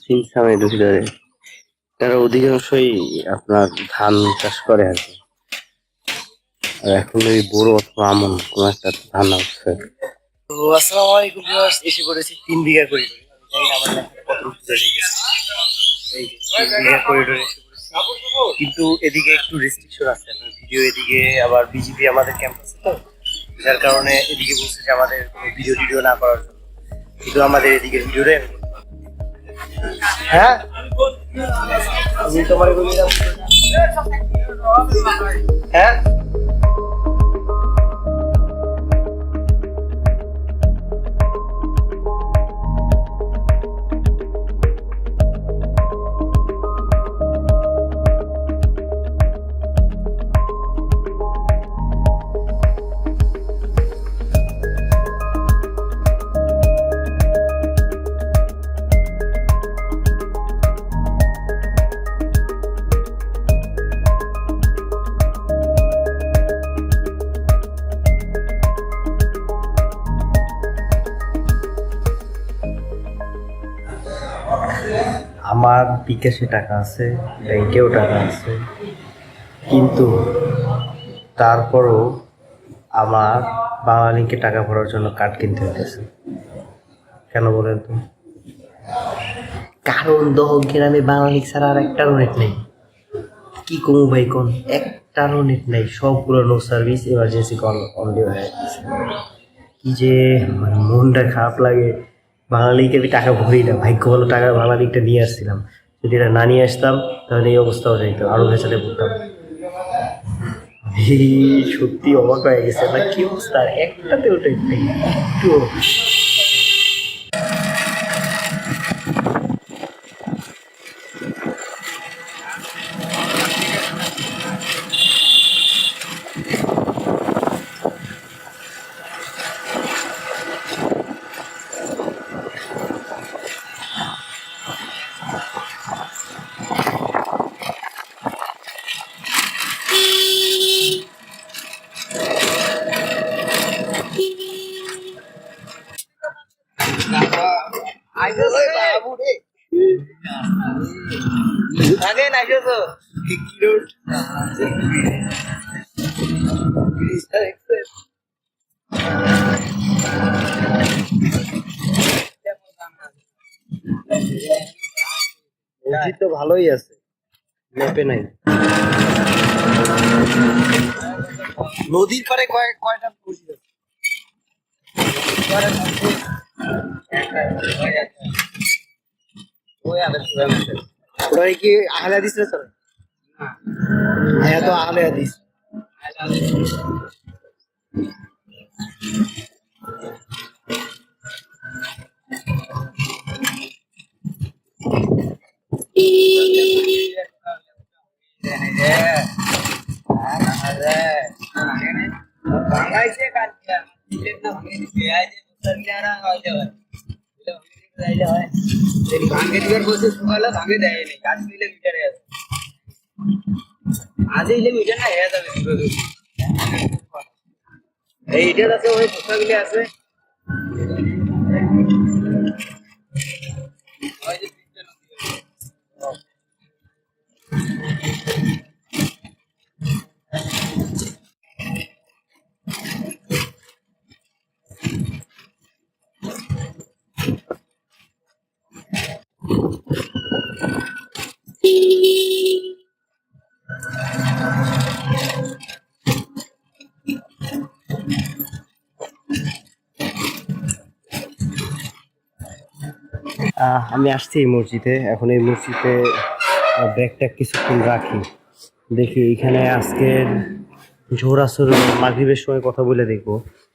সিমসামের ভিতরে তারা অধিকাংশই আপনার ধান চাষ করে আর কি। আর এখন এই বড় অথবা আমন কোন একটা ধান হচ্ছে। তো আসসালামু আলাইকুম ভিউয়ার্স, এসে পড়েছি 3 বিঘা করিডোরে। আমি জানি না আমার কত উত্তর গেছে। এই যে 3 বিঘা করিডোরে এসে পড়েছি, কিন্তু এদিকে একটু রেস্ট্রিকশন আছে আপনার ভিডিও, এদিকে আবার বিজিবি আমাদের ক্যাম্পাসে, তো যার কারণে এদিকে বলছে যে আমাদের কোনো ভিডিও না করার জন্য, কিন্তু আমাদের এদিকে ভিডিওটাই আমি করতে পারবো। হ্যাঁ আমি তোমার বললাম হ্যাঁ। আমার বিকাশে টাকা আছে, ব্যাংকেও টাকা আছে, কিন্তু তারপরও আমার বাংলালিংকে টাকা ভরার জন্য কার্ড কিনতে হইতেছে। কেন বলেন তো? কারণ দহক গ্রামে বাংলালিংক ছাড়া আর একটারও নেট নেই। কি কমু ভাই কোন, একটারও নেট নেই, সবগুলো no service, emergency call only হয়ে গেছে। কি যে মানে মনটা খারাপ লাগে। বাংলালিংকে আমি টাকা ভরি না, ভাগ্য ভালো টাকা বাংলালিংকটা নিয়ে আসছিলাম। যদি এটা না নিয়ে আসতাম তাহলে এই অবস্থাও যাইতো, আরো ভেসালে পড়তাম। এই সত্যি অবাক হয়ে গেছে না, কি অবস্থা, একটাতে ওটাই একটু। আগে নাইছো মসজিদ তো ভালোই আছে, মেপে নাই। নদীর পারে কয়টা মসজিদ আছে? ওরা কি আহলে হাদিস না চলে? হ্যাঁ তো আহলে হাদিস। এইটার আছে, ওই পোশাকগুলি আছে। আমি আসছি এই মসজিদে, এখন এই মসজিদে ব্যাগটা কিছুক্ষণ রাখি, দেখি এখানে আজকের জোহর আসর মাগরিবের সময় কথা বলে দেখবো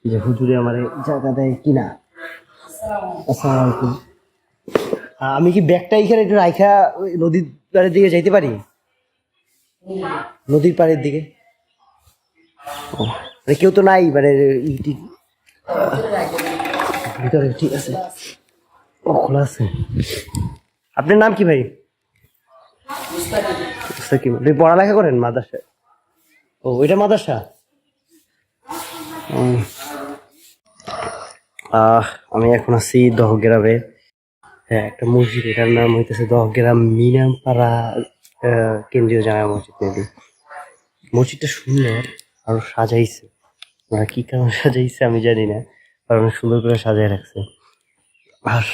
যে হুজুরে আমার জায়গা দেয় কিনা। আসসালামু আলাইকুম। আমি কি ব্যাগটা এখানে একটু রাইখা নদীর পাড়ের দিকে যাইতে পারি? নদীর পাড়ের দিকে কেউ তো নাই, মানে ভিতরে? ঠিক আছে, ও খোলা আছে। আপনার নাম কি ভাই? আপনি পড়ালেখা করেন মাদ্রাসায়? ও এটা মাদ্রাসা। আমি এখন আছি দহগ্রামে। হ্যাঁ, একটা মসজিদ, এটার নাম হইতেছে দহগ্রাম মিনামপাড়া কেন্দ্রীয় জামা মসজিদ মেবি। মসজিদটা সুন্দর, আরো সাজাইছে। ওরা কি কারণে সাজাইছে আমি জানি না, কারণ অনেক সুন্দর করে সাজায় রাখছে। আর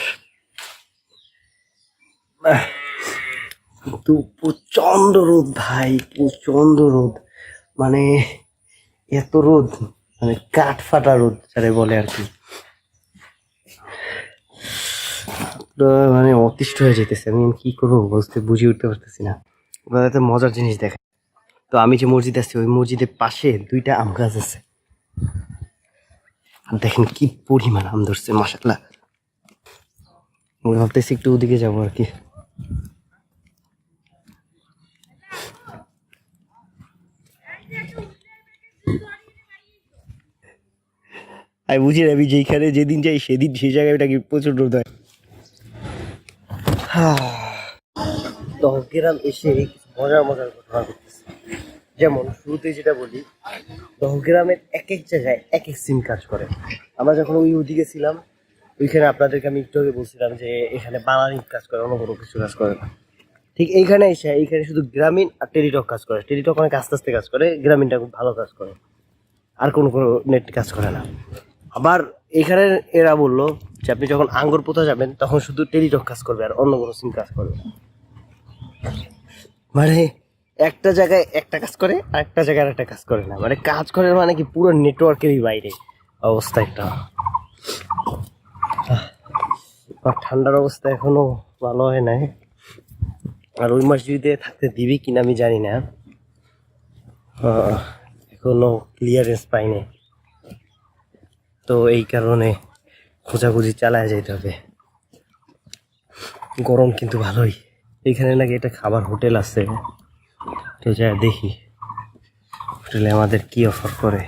কিন্তু প্রচন্ড রোদ ভাই, প্রচন্ড রোদ। মানে এত রোদ, মানে কাঠ ফাটা রোদ যারে বলে আর কি। তো মানে অতিষ্ঠ হয়ে যেতেছে, আমি কি করবো বুঝে উঠতে পারতেছি না। ওরা এত মজার জিনিস দেখে। তো আমি যে মসজিদ আছি ওই মসজিদের পাশে 2টা আম গাছ আছে। আর দেখেন কি পরিমাণ আম ধরছে, মাশাআল্লাহ। আমি ভাবতেছি একটু ওদিকে যাবো আর কি। আমি বুঝি না, আমি যেখানে যেদিন যাই সেদিন সেই জায়গায় নাকি প্রচুর রোদ হয়। দহগ্রাম এসে মজার মজার ঘটনা ঘটতেছে। যেমন শুরুতে যেটা বলি, দহগ্রামের এক এক জায়গায় এক এক সিম কাজ করে। আমরা যখন ওদিকে ছিলাম, ওইখানে আপনাদেরকে আমি একটু আগে বলছিলাম যে এখানে বাঙালি কাজ করে, অন্য কোনো কিছু কাজ করে না। ঠিক এইখানে এসে এইখানে শুধু গ্রামীণ আর টেলিটক কাজ করে। টেলিটক অনেক আস্তে আস্তে কাজ করে, গ্রামীণটা খুব ভালো কাজ করে, আর কোনো নেট কাজ করে না। আবার এখানে এরা বললো যে আপনি যখন আঙ্গুর পোতা যাবেন তখন শুধু টেলিটক কাজ করবে, আর অন্য কোনো সিম কাজ করবে না। মানে একটা জায়গায় একটা কাজ করে আর একটা জায়গায় একটা কাজ করে না, মানে কাজ করে মানে কি পুরো নেটওয়ার্কেরই বাইরে অবস্থা একটা। আর ঠান্ডার অবস্থা এখনো ভালো হয় নাই। আর ওই মসজিদে থাকতে দিবি কিনা আমি জানি না, এখনো ক্লিয়ারেন্স পাইনি। তো এই কারণে খোঁজাখুঁজি চালায় যেতে হবে। গরম কিন্তু ভালোই। এখানে নাকি একটা খাবার হোটেল আছে, তো যা দেখি হোটেলে আমাদের কি অফার করে।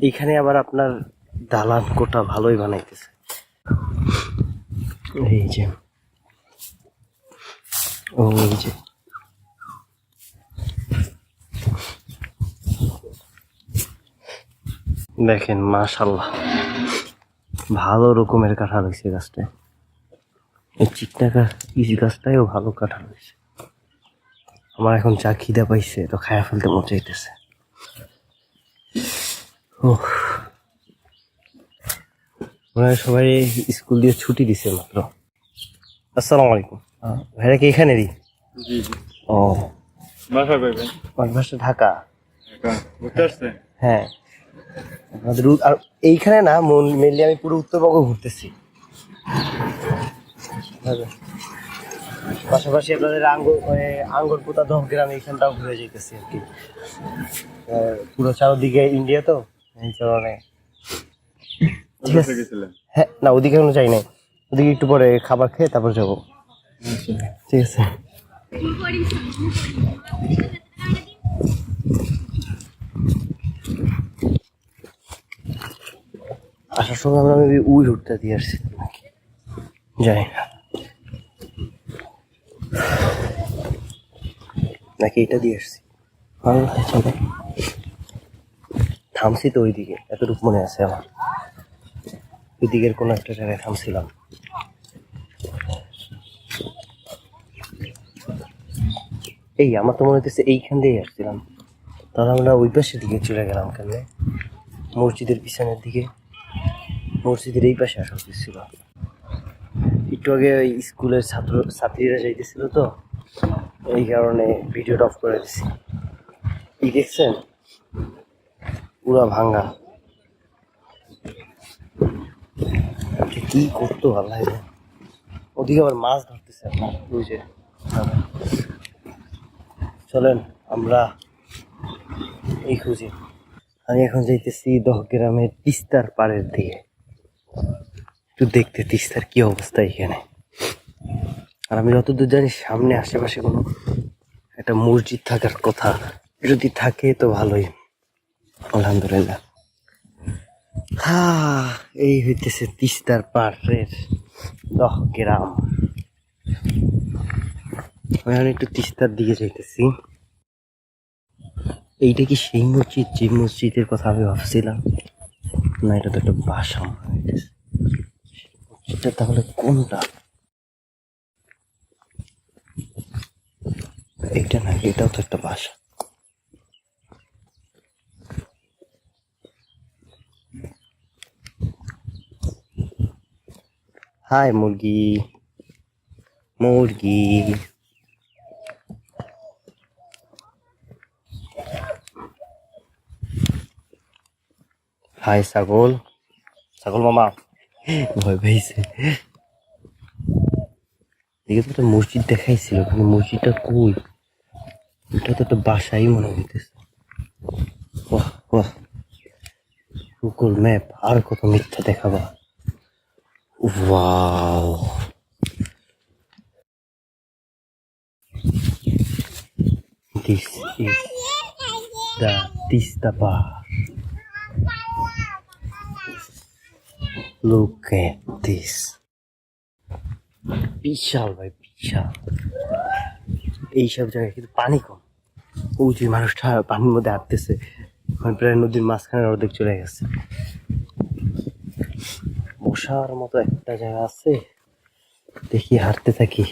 এখানে আবার আপনার দালান কোটা ভালোই বানাইতেছে। এই যে এই যে দেখেন, মাশাআল্লাহ ভালো রকমের কাঁঠাল হয়েছে গাছটায়। এই চিকনা ইস গাছটায়ও ভালো কাঁঠাল হয়েছে। আমার এখন যা খিদা পাইছে তো খায়া ফেলতে মন চাইতেছে। মনে হয় সবাই স্কুল দিয়ে ছুটি দিছে মাত্র। আসসালামু আলাইকুম। ভাইরা কি এখানেরই? জি জি। ও, বাসা কইবেন? আমার বাসা ঢাকা। বুঝতে পারছেন? হ্যাঁ, আমাদের আর এইখানে না মেনলি আমি পুরো উত্তরবঙ্গ ঘুরতেছি। পাশাপাশি আপনাদের আঙ্গুর পোতা দহগ্রাম এইখানটাও ঘুরে যেতেছি আর কি। পুরো চারদিকে ইন্ডিয়া তো, এই কারণে। ঠিক আছে। হ্যাঁ, না ওদিকে এখনো যাই নাই, ওদিকে একটু পরে খাবার খেয়ে তারপর যাবো। ঠিক আছে। আসার সময় আমরা উই রুটটা দিয়ে আসছি নাকি যাই না, নাকি এটা দিয়ে আসছি। চলো, থামছি তো ওইদিকে, এতটুকু মনে আছে আমার। ওই দিকের কোনো একটা জায়গায় থামছিলাম। এই আমার তো মনে হচ্ছে এইখান দিয়েই আসছিলাম, তাহলে আমরা ওই পাশের দিকে চলে গেলাম কেমনে? মসজিদের পিছনের দিকে, মসজিদের এই পাশে আসা উচিত ছিল। একটু আগে ওই স্কুলের ছাত্রীরা যাইতেছিল তো, এই কারণে ভিডিওটা অফ করে দিছি। কি দেখছেন, পুরা ভাঙ্গা। কি করতো ভালো লাগে। ওদিকে আবার মাছ ধরতেছে আপনার, ওই যে। চলেন আমরা এই খুঁজি। আমি এখন যাইতেছি দহগ্রামের তিস্তার পাড়ের দিকে, একটু দেখতে তিস্তার কি অবস্থা এখানে। আর আমি যতদূর জানি সামনে আশেপাশে কোনো একটা মসজিদ থাকার কথা, যদি থাকে তো ভালোই, আলহামদুলিল্লাহ। এই হইতেছে তিস্তার পাড়ের দহগ্রাম। আমি একটু তিস্তার দিকে যাইতেছি। এইটা কি সেই মসজিদ যে মসজিদের কথা আমি ভাবছিলাম? না, এটা তো একটা বাসা। এটা তাহলে কোনটা? এটা না, এটাও তো একটা বাসা। হাই মুরগি, মুরগি। হাই ছাগল, ছাগল মামা ভয় পাইছে। দেখে তো একটা মসজিদ দেখাইছিল, কিন্তু মসজিদটা কই? এটা তো একটা বাসাই মনে হইতেছে। বাহ বাহ, গুগল ম্যাপ আর কত মিথ্যা দেখাবা। Wow, this is the Tista Bar. Look at this. বিশাল ভাই, বিশাল। এইসব জায়গায় কিন্তু পানি কম। ওই যে মানুষটা পানির মধ্যে হাঁটতেছে, মানে প্রায় নদীর মাঝখানে অর্ধেক চলে গেছে। বসার মতো একটা জায়গা আছে, দেখি হাঁটতে থাকি।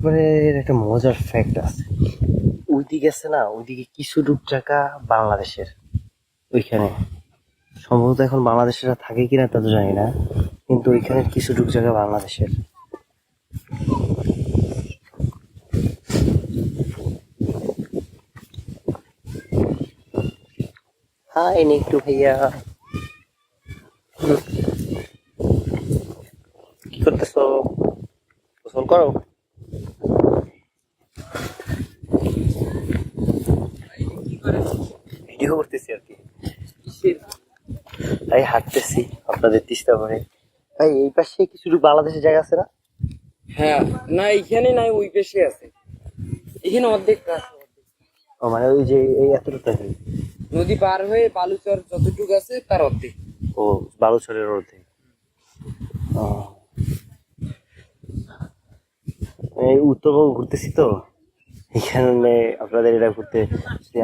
মানে এর একটা মজার ফ্যাক্ট আছে, ওইদিকে আছে না, ওইদিকে কিছু জায়গা বাংলাদেশের, ওইখানে সম্ভবত এখন বাংলাদেশের থাকে কিনা তা তো জানি না, কিন্তু ওইখানে কিছু জায়গা বাংলাদেশের। হাই নিকটু ভাইয়া, কি করতেছো? গোসল করো। ভিডিও করতেছি আর কি, তাই হাঁটতেছি আপনাদের তিস্তা পারে। ভাই এই পাশে কিছু বাংলাদেশের জায়গা আছে না? হ্যাঁ, না এখানে নাই, ওই পাশে আছে। এখানে অর্ধেক আছে। ও মানে ওই যে এই এতটুকু আছে, নদী পার হয়ে বালুচর যতটুকু আছে তার অর্ধেক। ও বালুচরের রোডে। এই উত্তরবঙ্গ ঘুরতেছি তো, এখানে আপনাদের এটা ঘুরতে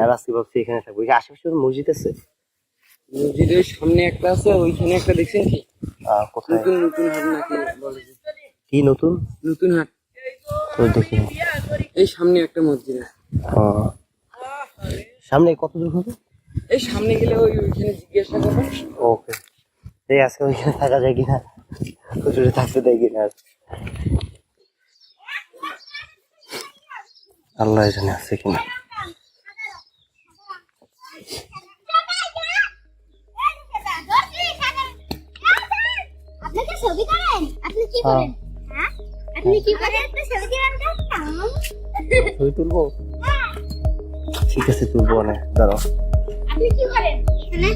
আর আজকে ভাবছি এখানে থাকবো। এই আশেপাশে কোনো মসজিদ আছে? মসজিদের সামনে একটা আছে, ওইখানে একটা দেখছেন কি? কোথায়? নতুন নতুন হাট নাকি বলে যে। কি নতুন? নতুন হাট, তো দেখি। এই সামনে একটা মসজিদ আছে। সামনে কত দূর হবে? এই সামনে গেলে ওইখানে জিজ্ঞাসা করবেন। ওকে, এই আজকে ওইখানে থাকা যায় কিনা, হুজুরে থাকতে দেয় কিনা, আল্লাহ জানে আছে কিনা। আপনি কি ছবি করেন? আপনি কি করেন? হ্যাঁ, আপনি কি করেন? একটা ছবি দিবেন তো? ছবি তুলবো? ঠিক আছে তুলবো, না দাঁড়াও। আপনি কি করেন এখানে?